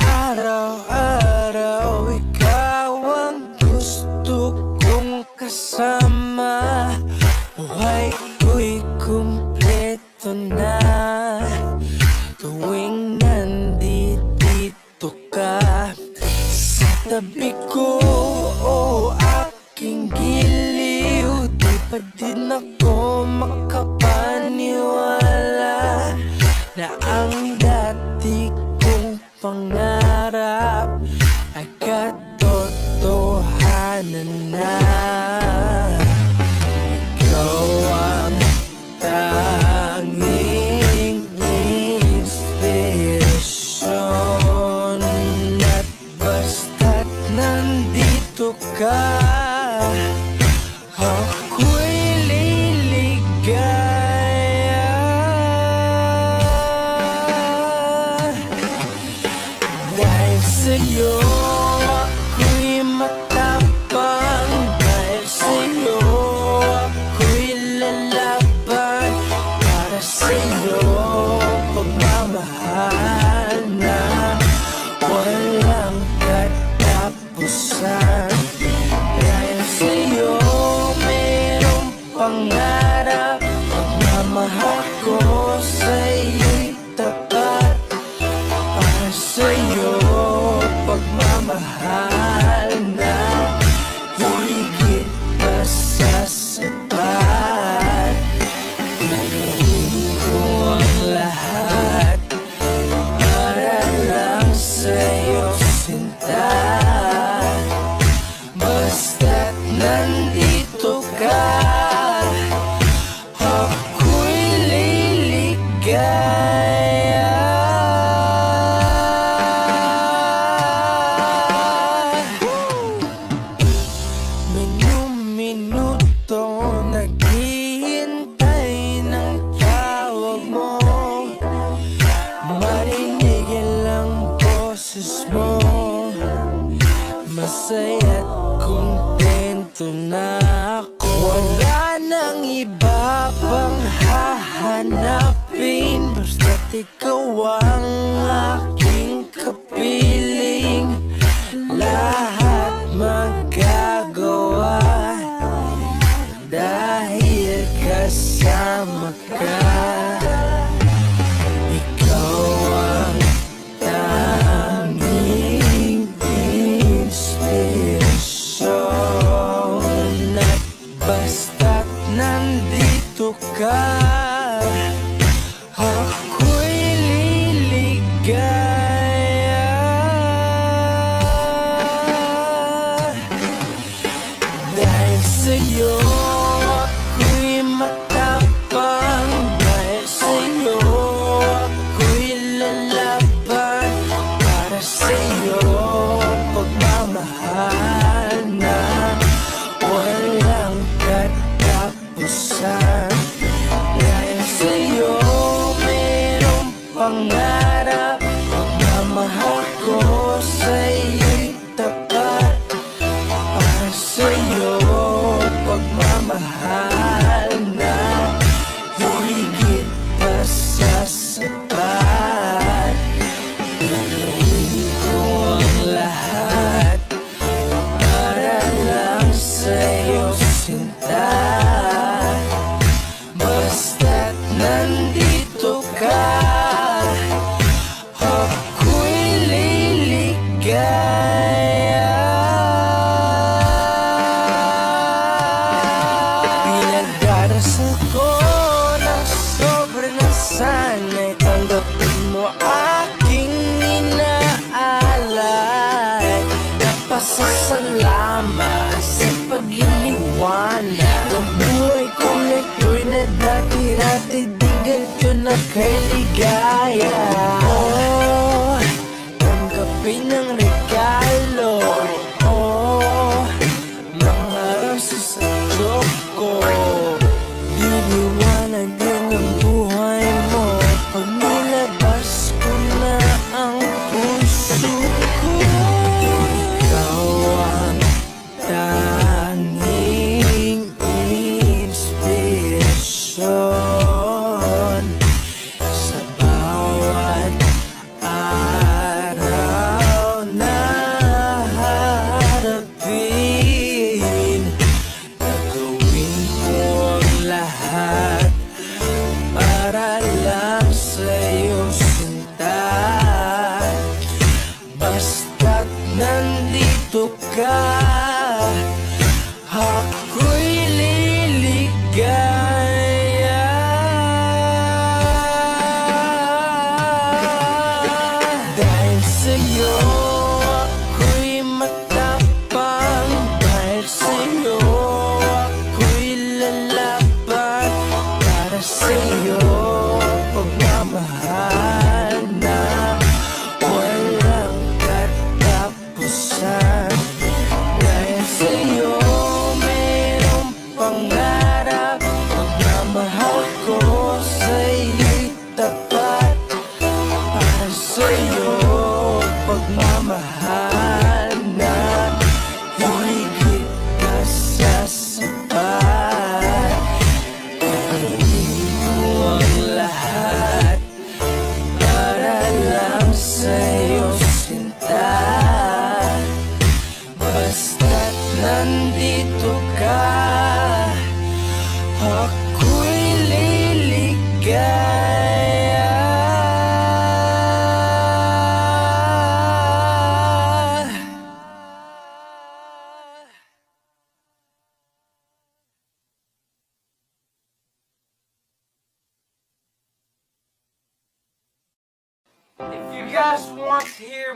Araw-araw ikaw ang gusto kong kasama. Buhay ko'y kumpleto na tuwing nandito ka sa tabi ko. O aking giliw, di pa din ako makapaniwala na ang dati kong pangarap ay katotohanan na. Ikaw ang tanging inspirasyon, at basta't nandito ka, ako'y liligaya. Dahil sa'yo ako'y matapang, dahil sa'yo ako'y lalaban, para sa'yo pagmamahal na walang katapusan. Dahil sa'yo mayroong pangarap, pagmamahal ko sa'yo'y tapat. Para sa'yo pagmamahal na higit pa sa sapat. Gagawin ko ang lahat para lang sa'yo, sinta. Basta't nandito ka, ako'y liligaya. Minuto naghihintay ng tawag mo, marinig ang boses mo. Masaya't kontento na ako, wala nang iba pang hahanapin, basta't ikaw ang aking kapiling. Lahat magagawa dahil kasama ka. Ikaw ang tanging inspirasyon, at basta't nandito ka, ako'y liligaya. Dahil sa'yo ako'y matapang, dahil sa'yo ako'y lalaban, para sa'yo pagmamahal na walang katapusan. Dahil sa'yo mayroong pangarap, pagmamahal ko sa'yo'y tapat. Para sa'yo pagmamahal na higit pa sa sapat. Gagawin ko ang lahat para lang sa'yo, sinta. Basta't nandito ka, ako'y liligaya. Pinagdarasal ko na sobrang sana'y tanggapin mo aking inaalay. Napasasalamat sa pag-iniwanag ng buhay ko na ito'y na dati-dati di ganito na kay ligaya. Oh, tanggapin ang regalo, oh, mga rosas sa ko. Liliwanag din ang buhay mo pag nilabas ko na ang puso ko. Ikaw ang tanging inspirasyon, ka, ako'y liligaya. Dahil sa'yo ako'y matapang, dahil sa'yo ako'y lalaban, para sa'yo pagmamahal na walang katapusan. Dahil sa'yo mayroong pangarap, pagmamahal ko sa'yo'y tapat. Para sa'yo pagmamahal na higit na sa sapat. Gagawin ko ang lahat para lang sa'yo, sinta. Basta't nandito ka, ako'y liligaya. If you guys want to hear